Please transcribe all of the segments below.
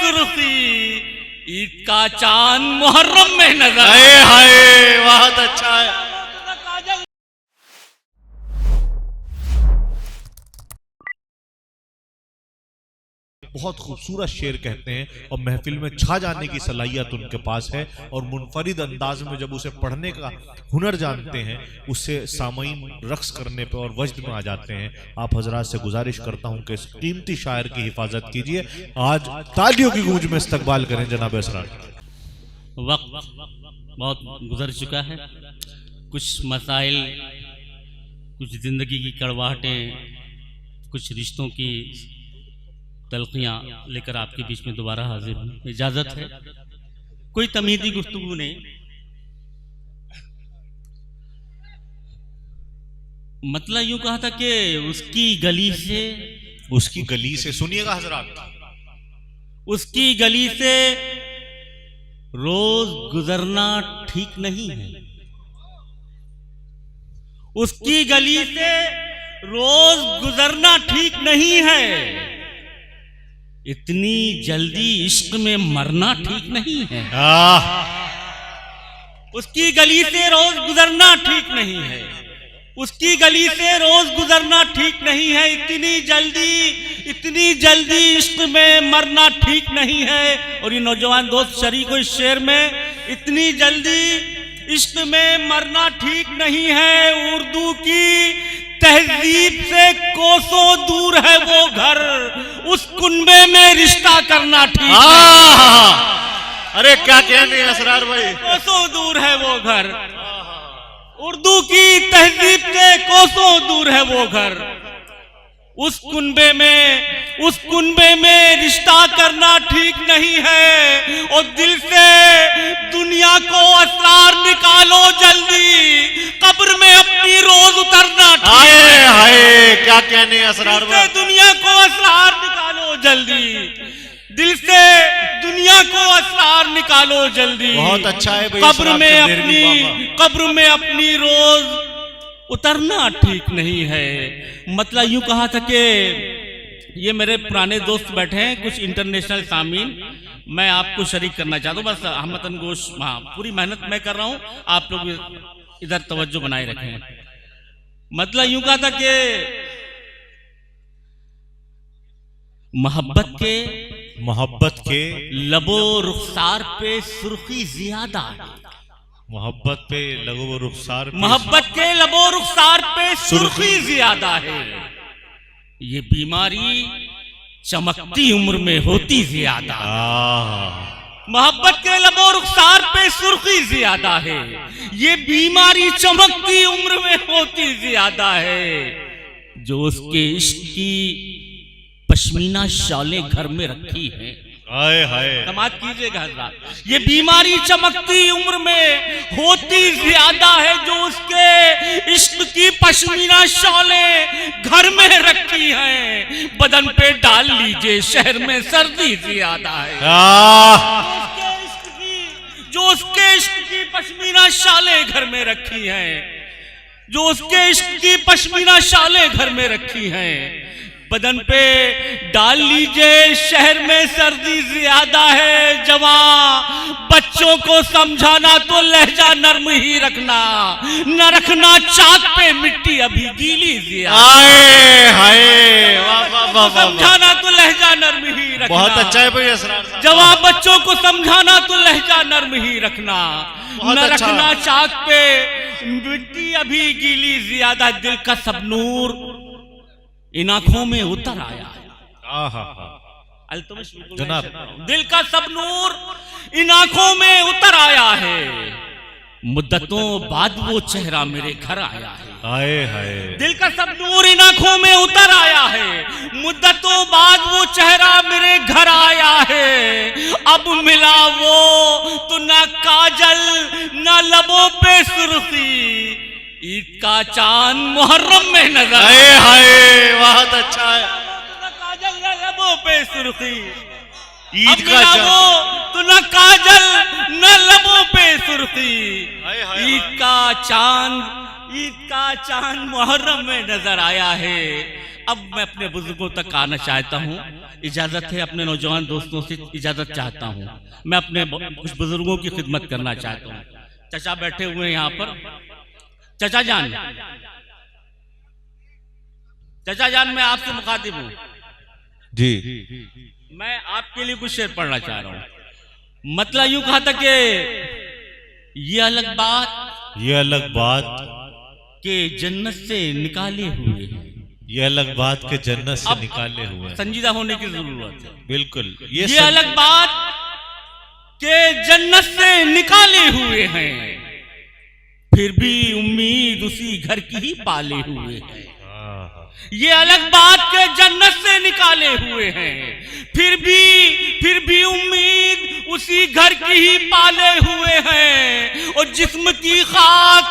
सुर्खी, ईद का चांद मुहर्रम में नजर। हाय हाय, बहुत अच्छा है। बहुत खूबसूरत शेर कहते हैं और महफिल में छा जाने की सलाहियत उनके पास है और मुनफरिद अंदाज में जब उसे पढ़ने का हुनर जानते हैं उससे सामईन रक्स करने पर और वजद में आ जाते हैं। आप हजरात से गुजारिश करता हूं कि इस कीमती शायर की हिफाजत कीजिए। आज तालियों की गूंज में इस्तकबाल करें जनाब असरार। वक्त बहुत गुजर चुका है, कुछ मसाइल, कुछ जिंदगी की कड़वाहटें, कुछ रिश्तों की तलखियाँ लेकर आपके बीच में दोबारा हाजिर हूँ। इजाजत है, कोई तमीदी गुफ्तगू नहीं। मतलब यूं कहा था कि उसकी गली से सुनिएगा हजरात, उसकी गली से रोज गुजरना ठीक नहीं है। उसकी गली से रोज गुजरना ठीक नहीं है। इतनी जल्दी इश्क में मरना ठीक नहीं है। उसकी गली से रोज गुजरना ठीक नहीं है। उसकी गली से रोज गुजरना ठीक नहीं है। इतनी जल्दी इश्क में मरना ठीक नहीं है। और ये नौजवान दोस्त शरीक हो इस शेर में, इतनी जल्दी इश्क में मरना ठीक नहीं है। उर्दू की तहजीब से कोसों दूर है वो घर, उस कुनबे में रिश्ता करना ठीक है। अरे क्या कहने असरार भाई, कोसों दूर है वो घर, उर्दू की तहजीब से कोसों दूर है वो घर, उस कुनबे में रिश्ता करना ठीक नहीं है। और दिल से दुनिया को असरार निकालो जल्दी, कब्र में अपनी रोज उतरना ठीक है। हाय क्या कहने असरार भाई, दुनिया को असरार निकालो जल्दी, दिल से दुनिया को असरार निकालो जल्दी। बहुत अच्छा है भाई। कब्र में अपनी रोज उतरना ठीक नहीं है। मतलब यूं कहा था कि ये मेरे पुराने दोस्त बैठे हैं, कुछ इंटरनेशनल सामीन, मैं आपको शरीक करना चाहता हूँ। बस अहमदन गोश, हाँ, पूरी मेहनत मैं कर रहा हूँ, आप लोग इधर तवज्जो बनाए रखें। मतलब यूं कहा था कि मोहब्बत के लबो रुखसार पे सुर्खी ज्यादा है। मोहब्बत के लबो रुखसार पे सुर्खी ज्यादा है। ये बीमारी चमकती उम्र में होती ज्यादा। मोहब्बत के लबो रुखसार पे सुर्खी ज्यादा है। ये बीमारी चमकती उम्र में होती ज्यादा है। जो उसके इश्क की पश्मीना शालें घर में रखी हैं। हाय हाय, समाज कीजिएगा हजरात, ये बीमारी चमकती उम्र में होती ज्यादा है। जो उसके इश्क की पश्मीना शॉलें घर में रखी हैं, बदन पे डाल लीजिए, शहर में सर्दी ज्यादा है। जो उसके इश्क की पश्मीना शालें घर में रखी हैं, जो उसके इश्क की पश्मीना शालें घर में रखी हैं, बदन पे डाल लीजिए, शहर में सर्दी ज्यादा है। जवां बच्चों को समझाना तो लहजा नर्म ही रखना, न रखना चाक पे मिट्टी अभी गीली ज्यादा। समझाना तो लहजा नर्म ही रखना। बहुत अच्छा है भाई असरार। जवां बच्चों को समझाना तो लहजा नर्म ही रखना, न रखना चाक पे मिट्टी अभी गीली ज्यादा। दिल का सब नूर इन आंखों में उतर आया है। जनाब, दिल का सब नूर इन आंखों में उतर आया है। मुद्दतों बाद वो चेहरा मेरे घर आया है। हाय हाय, दिल का सब नूर इन आंखों में उतर आया है। मुद्दतों बाद वो चेहरा मेरे घर आया है। अब मिला वो तो ना काजल ना लबों पे सुर्खी, ईद का चांद मुहर्रम में नजर। हाय हाय, बहुत अच्छा है। काजल न लबों पे सुर्खी, ईद का चांद तो न काजल न लबों पे सुर्खी, ईद का चांद मुहर्रम में नजर आया है। अब मैं अपने बुजुर्गों तक आना चाहता हूँ। इजाजत है, अपने नौजवान दोस्तों से इजाजत चाहता हूँ। मैं अपने कुछ बुजुर्गों की खिदमत करना चाहता हूँ। चाचा बैठे हुए हैं यहाँ पर। चाचा जान, मैं आपसे मुखातिब हूँ जी। मैं आपके लिए कुछ शेर पढ़ना चाह रहा हूँ। मतलब यूं कहा था कि ये अलग बात के जन्नत से निकाले हुए हैं। ये अलग बात के जन्नत से निकाले हुए हैं। संजीदा होने की जरूरत है। बिल्कुल। ये अलग बात के जन्नत से निकाले हुए हैं, फिर भी उम्मीद उसी घर की ही पाले हुए हैं। ये अलग बात के जन्नत से निकाले हुए हैं, फिर भी उम्मीद उसी घर की ही पाले हुए हैं। और जिस्म की खाक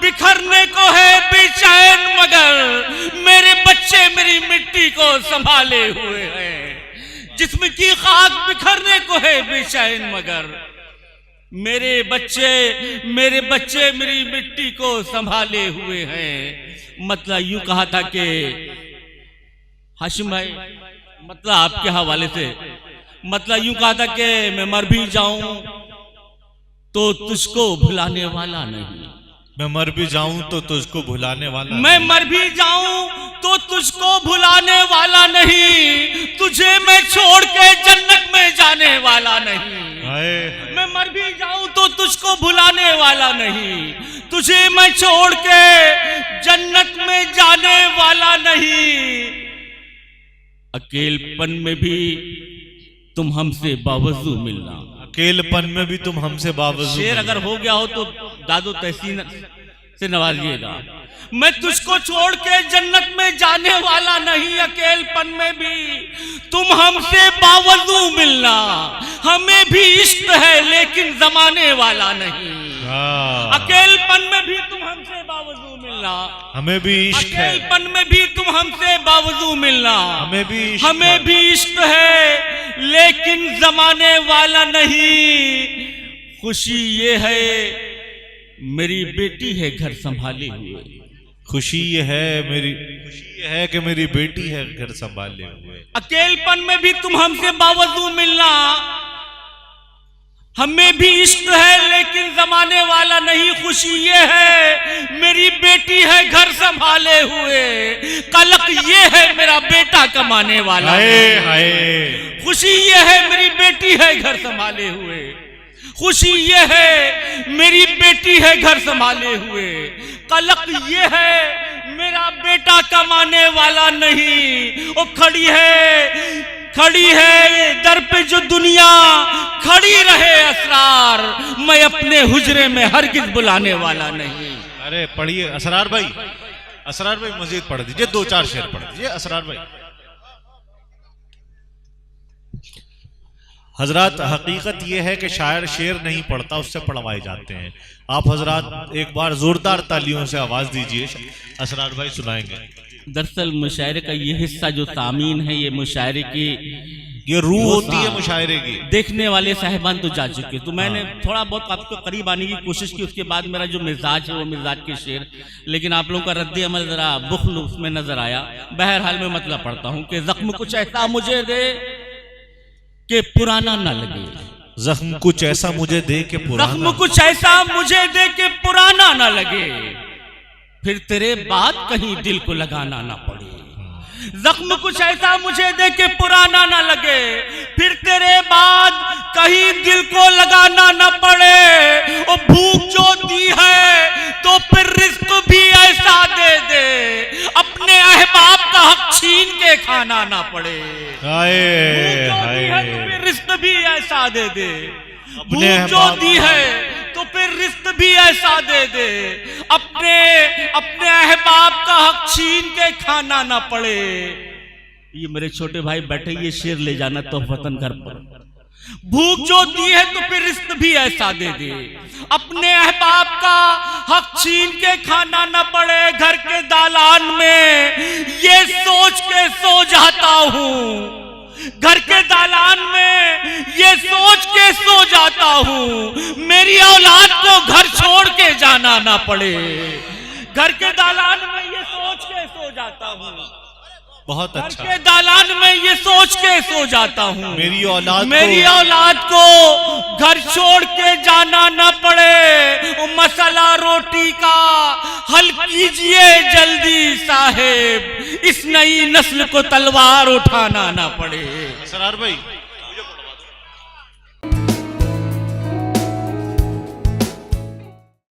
बिखरने को है बेचैन, मगर मेरे बच्चे मेरी मिट्टी को संभाले हुए हैं। जिस्म की खाक बिखरने को है बेचैन, मगर मेरे बच्चे मेरी मिट्टी को संभाले हुए हैं। मतलब यूं कहा था कि हाशिम भाई, मतलब आपके हवाले से, मतलब यूं कहा था कि मैं मर भी जाऊं तो तुझको भुलाने वाला नहीं। मैं मर भी जाऊं तो तुझको भुलाने वाला। मैं मर भी जाऊं तो तुझको भुलाने वाला नहीं, तुझे मैं छोड़ के जन्नत में जाने वाला नहीं। मैं मर भी जाऊं तो तुझको भुलाने वाला नहीं, तुझे मैं छोड़ के जन्नत में जाने वाला नहीं। अकेलपन में भी तुम हमसे बावजू मिलना। अकेलपन में भी तुम हमसे बावजू। शेर अगर हो गया हो तो दादो तहसीन से नवाजिएगा। मैं तुझको छोड़ के जन्नत में जाने वाला नहीं, अकेलपन में भी तुम हमसे बावजू मिलना। हमें भी इश्क है लेकिन जमाने वाला नहीं। अकेलपन में भी तुम हमसे बावजू मिलना। हमें भी इश्क है। अकेलपन में भी तुम हमसे बावजू मिलना। हमें भी इश्क है लेकिन जमाने वाला नहीं। खुशी ये है मेरी बेटी है घर संभाले हुए। खुशी ये है कि मेरी बेटी है घर संभाले हुए। अकेलपन में भी तुम हमसे बावजू मिलना। हमें भी इश्क है लेकिन जमाने वाला नहीं। खुशी ये है मेरी बेटी है घर संभाले हुए। कलक ये है मेरा बेटा कमाने वाला। खुशी ये है मेरी बेटी है घर संभाले हुए। खुशी ये है मेरी बेटी है घर संभाले हुए। कलक ये है मेरा बेटा कमाने वाला नहीं। वो खड़ी है दर पे जो दुनिया, खड़ी रहे असरार, मैं अपने हुजरे में हरगिज बुलाने वाला नहीं। अरे पढ़िए असरार भाई मजीद पढ़ दीजिए, 2-4 शेर पढ़ दीजिए असरार भाई। हजरत हकीकत यह है कि शायर शेर नहीं पढ़ता, उससे पढ़वाए जाते हैं। आप हजरत एक बार जोरदार तालियों से आवाज दीजिए, असरार भाई सुनाएंगे। दरअसल मुशायरे का ये हिस्सा जो सामीन है, ये मुशायरे की ये रूह होती है मुशायरे की। देखने वाले साहिबान तो जा चुके, तो मैंने थोड़ा बहुत आपको करीब आने की कोशिश की। उसके बाद मेरा जो मिजाज है वो मिजाज के शेर, लेकिन आप लोगों का रद्द अमल जरा बुख्ल उसमें नजर आया। बहरहाल मैं मतलब पढ़ता हूँ कि जख्म कुछ ऐसा मुझे दे कि पुराना ना लगे। जख्म कुछ ऐसा मुझे दे के पुराना। जख्म कुछ ऐसा मुझे दे के पुराना ना लगे, फिर तेरे बाद कहीं दिल को लगाना ना पड़े। जख्म कुछ ऐसा मुझे दे के पुराना ना लगे, फिर तेरे बाद कहीं दिल को लगाना ना पड़े। और भूख जो दी है तो फिर रिस्क भी ऐसा दे दे, अपने अहबाब का हक छीन के खाना ना पड़े। फिर रिस्क भी ऐसा दे दे, भूख जो दी है तो फिर रिस्क भी ऐसा दे दे, अपने अहबाब का हक छीन के खाना ना पड़े। ये मेरे छोटे भाई बैठे, ये शेर ले जाना तोहफतन घर पर। भूख जो दी है तो फिर रिस्क भी ऐसा दे दे, अपने अहबाब का हक छीन के खाना ना पड़े। घर के दालान में ये सोच के सो जाता हूँ, घर के दालान में ये सोच के सो जाता हूँ, मेरी औलाद को घर छोड़ के जाना ना पड़े। घर के दालान में ये सोच के सो जाता हूँ, बहुत घर अच्छा। के दालान में ये सोच के सो जाता हूँ मेरी औलाद को घर छोड़ के जाना न पड़े। मसला रोटी का हल कीजिए जल्दी साहेब, इस नई नस्ल को तलवार उठाना ना पड़े। असरार भाई